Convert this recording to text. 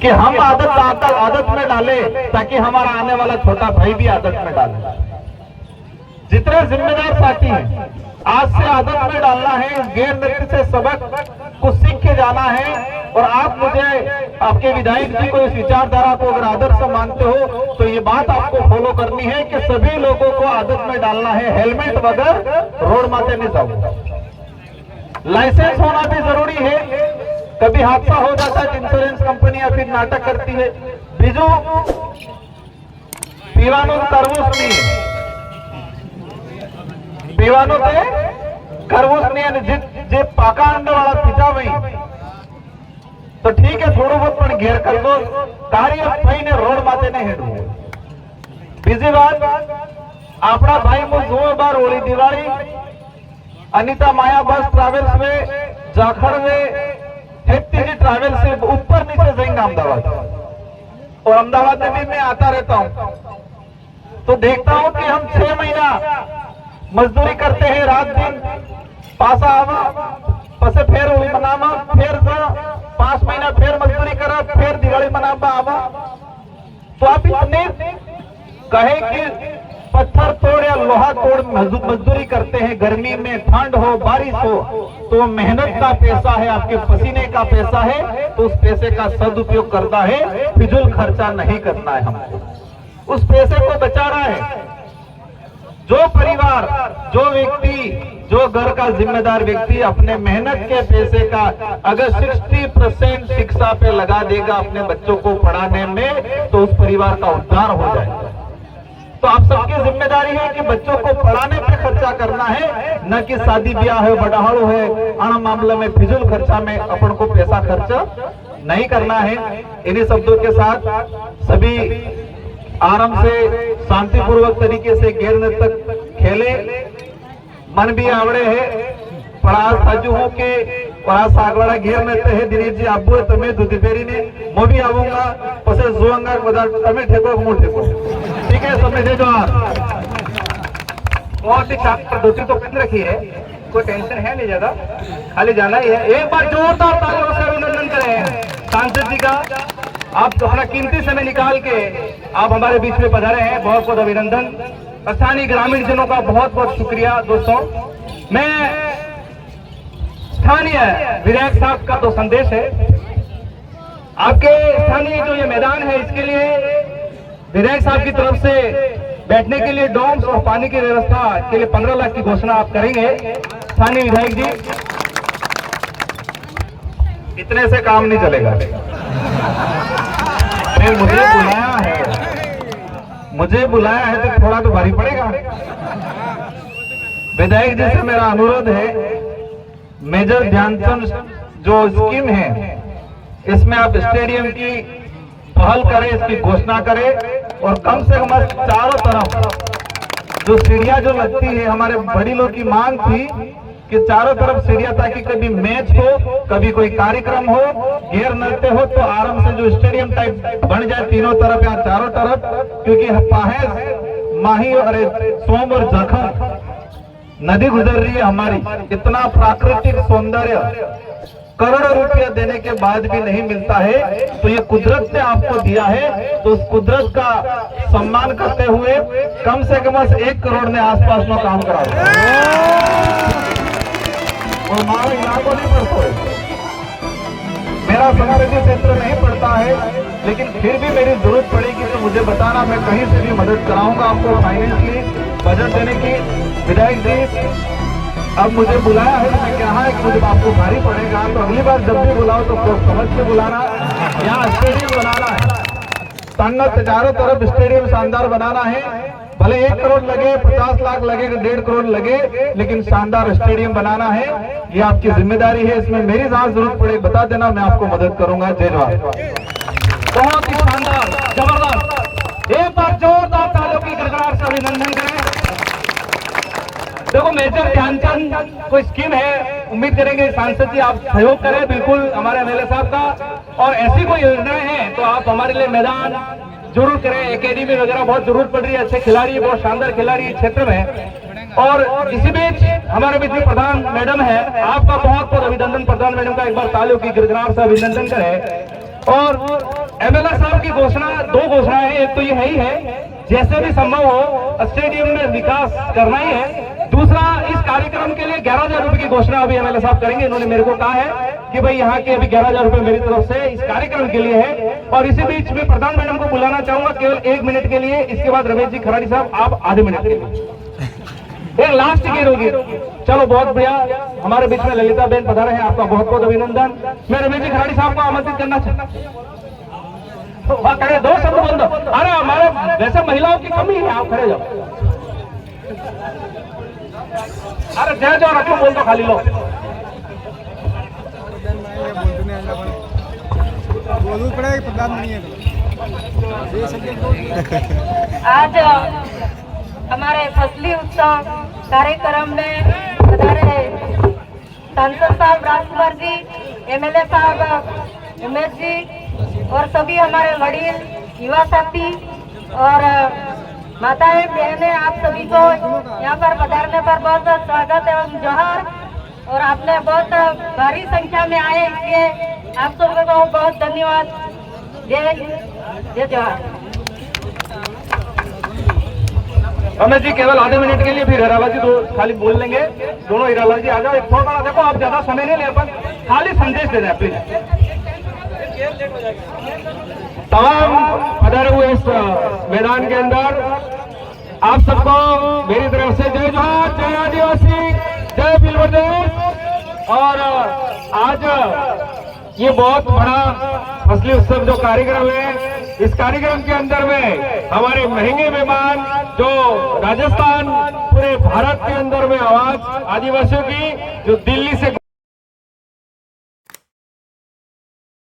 कि हम आदत में डाले ताकि हमारा आने वाला छोटा भाई भी आदत में डाले। जितने जिम्मेदार साथी हैं, आज से आदत में डालना है, गेर नृत्य से सबक कुछ सीख के जाना है। और आप मुझे, आपके विधायक जी को इस विचारधारा को अगर आदर्श मानते हो तो ये बात आपको फॉलो करनी है कि सभी लोगों को आदत में डालना है, हेलमेट बगैर रोड माथे नहीं जाओ। लाइसेंस होना भी जरूरी है, कभी हादसा हो जाता है, इंश्योरेंस कंपनियां फिर नाटक करती है। बीजू पीवानो तरबूज नहीं, पीवानो ते खरबूज नहीं, जे पाका अंड वाला पिता भाई तो ठीक है, थोड़ा बहुत पण घेर कर दो, कार्य भाई ने रोड माथे ने हेडू। बीजी बात, अपना भाई मु जो बार होली दिवाળી अनिता माया बस ट्रैवल्स में जाखड़ में हेप्ती ट्रैवल से ऊपर नीचे जाएंगे अहमदाबाद, और अहमदाबाद में भी मैं आता रहता हूं तो देखता हूं कि हम 6 महीना मजदूरी करते हैं, रात दिन पासा आवा पसे फिर होली मनावा, फिर 5 महीना फिर मजदूरी करा, फिर दिवाली मनावा आवा। तो आप इतने कहे कि पत्थर तोड़ या लोहा तोड़ मजदूरी करते हैं, गर्मी में ठंड हो बारिश हो, तो मेहनत का पैसा है, आपके पसीने का पैसा है, तो उस पैसे का सदुपयोग करना है, फिजूल खर्चा नहीं करना है। हमको उस पैसे को बचाना है। जो परिवार, जो व्यक्ति, जो घर का जिम्मेदार व्यक्ति अपने मेहनत के पैसे का अगर 60% शिक्षा पे लगा देगा अपने बच्चों को पढ़ाने में, तो उस परिवार का उद्धार हो जाएगा। तो आप सबकी जिम्मेदारी है कि बच्चों को पढ़ाने पे खर्चा करना है, न कि शादी ब्याह है, बड़ाहड़ो है, अण मामले में फिजूल खर्चा में अपन को पैसा खर्चा नहीं करना है। इन्हीं शब्दों के साथ सभी आराम से शांतिपूर्वक तरीके से गेर नृत्य खेले, मन भी आवड़े है, पढ़ा साजू हो के पढ़ा सागवाड़ा घेर नृत्य है। दिनेश जी आबू है, तमें दुधीपेरी ने मैं भी आऊंगा, पसे जुआंगा बदा तमें ठेको मुंह ठेको, ठीक है, समझे जो आप बहुत ही शांत पद्धति तो कर रखी है, कोई टेंशन है नहीं, ज्यादा खाली जाना ही है। एक बार जोरदार तालियों से अभिनंदन करें सांसद जी का। आप अपना कीमती समय निकाल के आप हमारे बीच में पधारे हैं, बहुत बहुत अभिनंदन। स्थानीय ग्रामीण जनों का बहुत बहुत शुक्रिया। दोस्तों, मैं स्थानीय विधायक साहब का तो संदेश है, आपके स्थानीय जो ये मैदान है इसके लिए विधायक साहब की तरफ से बैठने के लिए डोम्स और पानी की व्यवस्था के लिए 15 लाख की घोषणा आप करेंगे स्थानीय विधायक जी। इतने से काम नहीं चलेगा, मुझे बुलाया है तो थोड़ा तो भारी पड़ेगा। विधायक जी से मेरा अनुरोध है, मेजर ध्यानचंद जो स्कीम है इसमें आप स्टेडियम की पहल करें, इसकी घोषणा करें, और कम से कम चारों तरफ जो सीढ़ियां जो लगती है, हमारे बड़ी लोग की मांग थी कि चारों तरफ सीढ़ियां, ताकि कभी मैच हो, कभी कोई कार्यक्रम हो, घेर नृत्य हो, तो आराम से जो स्टेडियम टाइप बन जाए तीनों तरफ या चारों तरफ। क्योंकि पाहेस, माही और सोम और जखम नदी गुजर रही है हमारी, इतना प्राकृतिक सौंदर्य करोड़ों रुपया देने के बाद भी नहीं मिलता है, तो ये कुदरत ने आपको दिया है, तो उस कुदरत का सम्मान करते हुए कम से कम 1 करोड़ ने आसपास में काम करा और हमारे इलाकों नहीं पड़ता है। मेरा संसदीय क्षेत्र नहीं पड़ता है, लेकिन फिर भी मेरी जरूरत पड़ेगी तो मुझे बताना, मैं कहीं से भी मदद कराऊंगा आपको फाइनेंशियली बजट देने की। विधायक जी अब मुझे बुलाया है, मैं कहा है कि मुझे आपको भारी पड़ेगा, तो अगली बार जब भी बुलाओ तो समझ के बुलाना। यहाँ स्टेडियम बनाना है, तन्नत चारों तरफ स्टेडियम शानदार बनाना है, भले 1 करोड़ लगे, 50 लाख लगे, 1.5 करोड़ लगे, लेकिन शानदार स्टेडियम बनाना है। ये आपकी जिम्मेदारी है, इसमें मेरी जहां जरूरत पड़े बता देना, मैं आपको मदद करूंगा। जय जवान। बहुत ही शानदार, जबरदस्त, एक बार जोरदार तालियों की गड़गड़ाहट से अभिनंदन करें। देखो, मेजर ध्यानचंद कोई स्कीम है, उम्मीद करेंगे सांसद जी आप सहयोग करें बिल्कुल हमारे एमएलए साहब का, और ऐसी कोई योजनाएं हैं तो आप हमारे लिए मैदान जरूर करें। एकेडमी वगैरह बहुत जरूरत पड़ रही है, अच्छे खिलाड़ी, बहुत शानदार खिलाड़ी क्षेत्र में। और इसी बीच हमारे बीच में प्रधान मैडम है, आपका बहुत बहुत अभिनंदन प्रधान मैडम का, एक बार तालियों की गिड़गिड़ाहट से अभिनंदन करें। और एमएलए साहब की घोषणा, दो घोषणाएं हैं। एक तो ये है ही है, जैसे भी संभव हो स्टेडियम में विकास करना ही है। दूसरा, इस कार्यक्रम के लिए 11,000 रुपए की घोषणा अभी एमएलए साहब करेंगे। इन्होंने मेरे को कहा है कि भाई यहाँ के अभी 11,000 रुपए मेरी तरफ से इस कार्यक्रम के लिए है। और इसी बीच में प्रधान मैडम को बुलाना चाहूंगा केवल 1 मिनट के लिए। इसके बाद रमेश जी खराड़ी साहब आप आधे मिनट के लिए एक लास्ट की होगी। चलो बहुत बढ़िया, हमारे बीच में ललिता बेन पधारे हैं, आपका बहुत बहुत अभिनंदन। मैं रमेश जी खराड़ी साहब को आमंत्रित करना चाहता हूँ। खड़े दो शब्द बोल दो। अरे हमारे वैसे महिलाओं की कमी है, आप खड़े जाओ। अरे जय जो रखो बोल दो, खाली लो। आज हमारे फसली उत्सव कार्यक्रम में पधारे सांसद साहब राजकुमार जी, एमएलए साहब उमेश जी और सभी हमारे वडील, युवा साथी और माताएं बहनें, आप सभी को यहाँ पर पधारने पर बहुत बहुत स्वागत एवं जोहार। और आपने बहुत भारी संख्या में आए, इसलिए आप सबको बहुत बहुत धन्यवाद। जय जोहार। रमेश जी केवल आधे मिनट के लिए, फिर हिरालाल जी दो खाली बोल लेंगे। दोनों हिरालाल जी आ जाओ। थोड़ा देखो, आप ज्यादा समय नहीं ले, अपन खाली संदेश दे दें प्लीज। तमाम पधारे हुए इस मैदान के अंदर आप सबको मेरी तरफ से जय जोहार, जय आदिवासी, जय भील प्रदेश। और आज ये बहुत बड़ा फसली उत्सव जो कार्यक्रम है, इस कार्यक्रम के अंदर में हमारे महंगे मेहमान जो राजस्थान, पूरे भारत के अंदर में आवाज आदिवासियों की, जो दिल्ली से